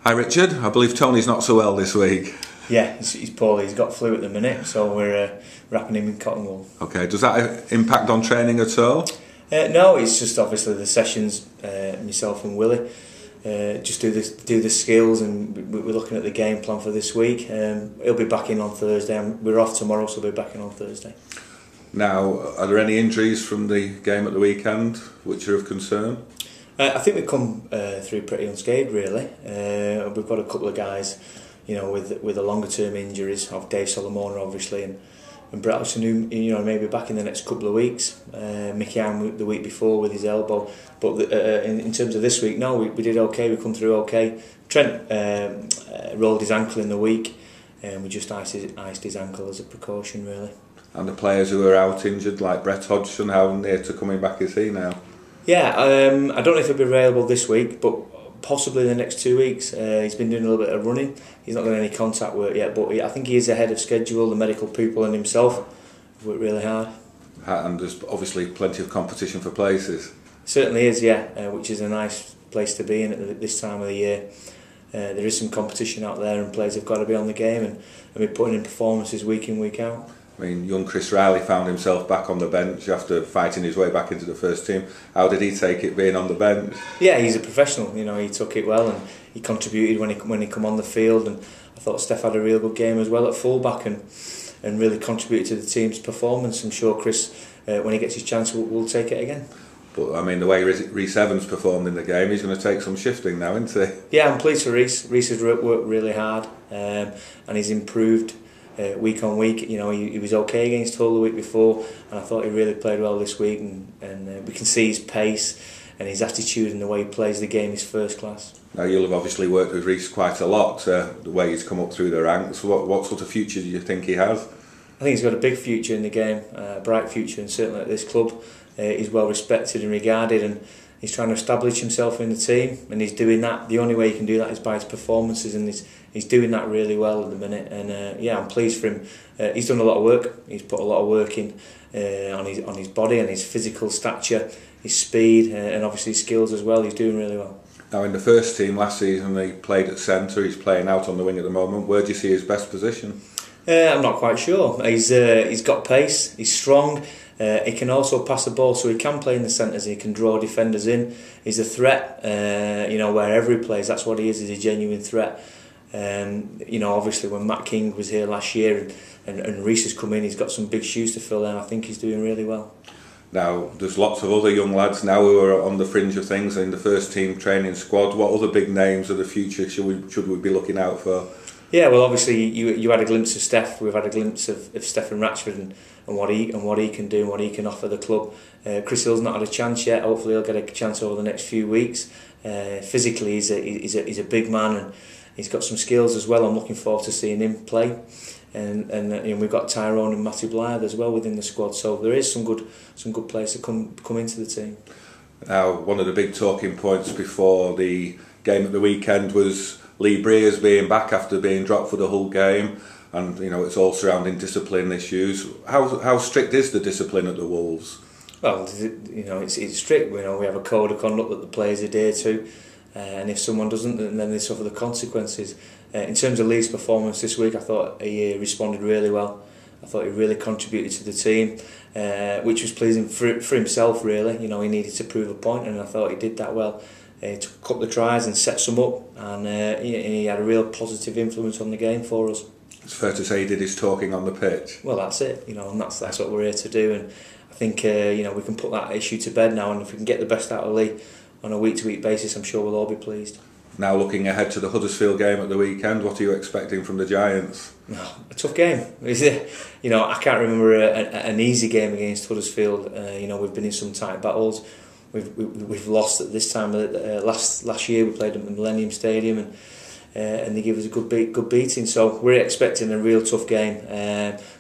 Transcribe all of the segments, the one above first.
Hi Richard, I believe Tony's not so well this week. Yeah, he's poorly. He's got flu at the minute, so we're wrapping him in cotton wool. Okay, does that impact on training at all? No, it's just obviously the sessions, myself and Willie, just do the skills, and we're looking at the game plan for this week. He'll be back in on Thursday. We're off tomorrow, so we'll be back in on Thursday. Now, are there any injuries from the game at the weekend which are of concern? I think we've come through pretty unscathed, really. We've got a couple of guys, with the longer term injuries of Dave Solomona, obviously, and Brett Hudson, who maybe back in the next couple of weeks. Mickey Ann the week before with his elbow, but in terms of this week, no, we did okay. We come through okay. Trent rolled his ankle in the week, and we just iced his ankle as a precaution, really. And the players who are out injured, like Brett Hodgson, how near to coming back is he now? Yeah, I don't know if he'll be available this week, but possibly in the next 2 weeks. He's been doing a little bit of running. He's not done any contact work yet, but I think he is ahead of schedule. The medical people and himself have worked really hard. And there's obviously plenty of competition for places. Certainly is, yeah, which is a nice place to be in at this time of the year. There is some competition out there, and players have got to be on the game and be putting in performances week in, week out. I mean, young Chris Riley found himself back on the bench after fighting his way back into the first team. How did he take it being on the bench? Yeah, he's a professional. He took it well, and he contributed when he come on the field. And I thought Steph had a real good game as well at fullback, and really contributed to the team's performance. I'm sure Chris, when he gets his chance, will take it again. But I mean, the way Rhys Evans performed in the game, he's going to take some shifting now, isn't he? Yeah, I'm pleased for Rhys. Rhys has worked really hard, and he's improved. Week on week, he was okay against Hull the week before, and I thought he really played well this week, and we can see his pace and his attitude and the way he plays the game is first class. Now, you'll have obviously worked with Rhys quite a lot, the way he's come up through the ranks. What sort of future do you think he has? I think he's got a big future in the game, a bright future, and certainly at this club he's well respected and regarded, and he's trying to establish himself in the team, and he's doing that. The only way he can do that is by his performances, and he's doing that really well at the minute. And yeah, I'm pleased for him. He's done a lot of work. He's put a lot of work in on his body and his physical stature, his speed, and obviously his skills as well. He's doing really well. Now, in the first team last season, he played at centre. He's playing out on the wing at the moment. Where do you see his best position? I'm not quite sure. He's got pace. He's strong. He can also pass the ball, so he can play in the centres. He can draw defenders in. He's a threat. Wherever he plays, that's what he is. He's a genuine threat. Obviously when Matt King was here last year and Rhys has come in, he's got some big shoes to fill, and I think he's doing really well. Now, there's lots of other young lads now who are on the fringe of things in the first team training squad. What other big names of the future should we be looking out for? Yeah, well, obviously you had a glimpse of Steph. We've had a glimpse of Stephen Ratchford and what he can do and what he can offer the club. Chris Hill's not had a chance yet. Hopefully he'll get a chance over the next few weeks. Physically he's a big man, and he's got some skills as well. I'm looking forward to seeing him play. And we've got Tyrone and Matty Blythe as well within the squad. So there is some good players to come into the team. Now, one of the big talking points before the game at the weekend was Lee Breers being back after being dropped for the Hull game, and it's all surrounding discipline issues. How strict is the discipline at the Wolves? Well, it's strict. We have a code of conduct that the players adhere to, and if someone doesn't, then they suffer the consequences. In terms of Lee's performance this week, I thought he responded really well. I thought he really contributed to the team, which was pleasing for himself, really. He needed to prove a point, and I thought he did that well. He took a couple of tries and set some up, and he had a real positive influence on the game for us. It's fair to say he did his talking on the pitch. Well, that's it, and that's what we're here to do, and I think we can put that issue to bed now, and if we can get the best out of Lee on a week-to-week basis, I'm sure we'll all be pleased. Now, looking ahead to the Huddersfield game at the weekend, what are you expecting from the Giants? A tough game. I can't remember an easy game against Huddersfield. We've been in some tight battles. We've lost at this time. Last year we played at the Millennium Stadium, and they gave us a good beating. So we're expecting a real tough game.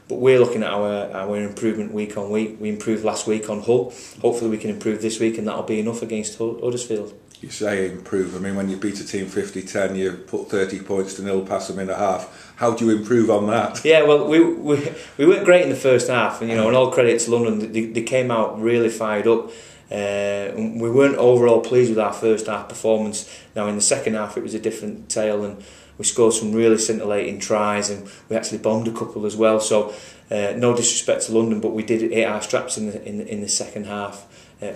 But we're looking at our improvement week on week. We improved last week on Hull. Hopefully we can improve this week, and that'll be enough against Huddersfield. You say improve. I mean, when you beat a team 50-10, you put 30 points to nil, pass them in a half. How do you improve on that? Yeah, well, we weren't great in the first half, and all credit to London. They came out really fired up. We weren't overall pleased with our first half performance. Now in the second half it was a different tale, and we scored some really scintillating tries, and we actually bombed a couple as well. So no disrespect to London, but we did hit our straps in the second half.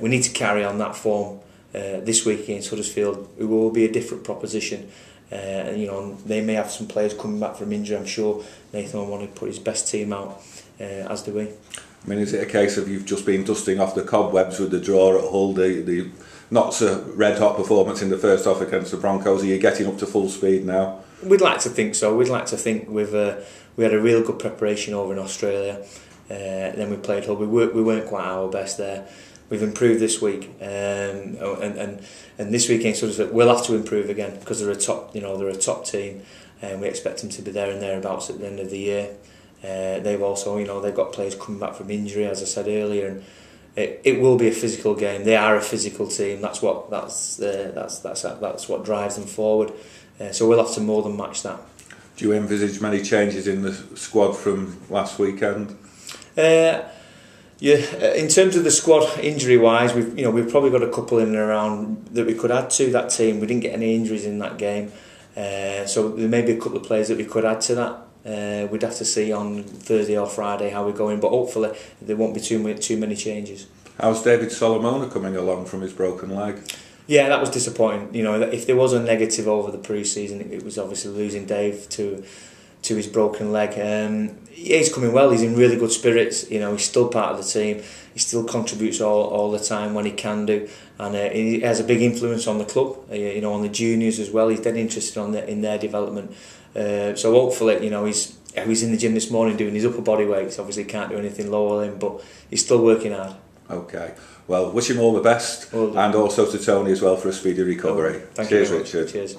We need to carry on that form this week against Huddersfield, who will be a different proposition. They may have some players coming back from injury. I'm sure Nathan will want to put his best team out, as do we. I mean, is it a case of you've just been dusting off the cobwebs with the draw at Hull, the not so red hot performance in the first half against the Broncos? Are you getting up to full speed now? We'd like to think so. We'd like to think we had a real good preparation over in Australia. Then we played Hull. We weren't quite our best there. We've improved this week, and this weekend sort of we'll have to improve again, because they're a top team, and we expect them to be there and thereabouts at the end of the year. They've also, they've got players coming back from injury, as I said earlier, and it will be a physical game. They are a physical team. That's what drives them forward. So we'll have to more than match that. Do you envisage many changes in the squad from last weekend? Yeah, in terms of the squad injury-wise, we've probably got a couple in and around that we could add to that team. We didn't get any injuries in that game, so there may be a couple of players that we could add to that. We'd have to see on Thursday or Friday how we're going, but hopefully there won't be too many changes. How's David Solomona coming along from his broken leg? Yeah, that was disappointing. If there was a negative over the pre-season, it was obviously losing Dave to his broken leg. Yeah, he's coming well. He's in really good spirits. He's still part of the team. He still contributes all the time when he can do, and he has a big influence on the club. On the juniors as well. He's dead interested in their development. So hopefully, he's in the gym this morning doing his upper body weights. Obviously, can't do anything lower than, but he's still working hard. Okay. Well, wish him all the best, and also to Tony as well for a speedy recovery. Thank Cheers, you, Richard. Cheers.